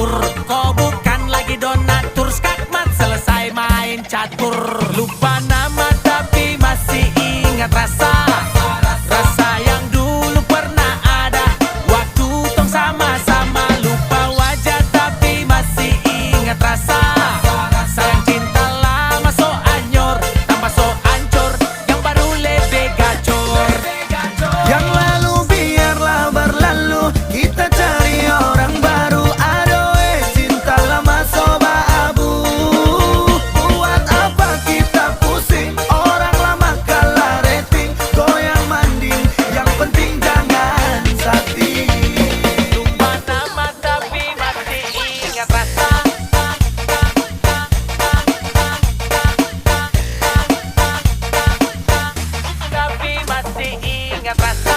catur. Kau bukan lagi donatur, skakmat selesai main catur. Lupa nama tapi masih ingat rasa. Rasa yang dulu pernah ada waktu tong sama-sama. Lupa wajah tapi masih ingat rasa. Sayang cinta lama so anyor, tambah so ancur, yang baru lebih gacor. Yang lalu biarlah berlalu, kita cari orang baru. Adoe cinta lama soba abu. Buat apa kita pusing, orang lama kalah rating. Goyang manding, yang penting jangan sakit. Lupa nama tapi masih ingat rasa. Tapi masih ingat rasa.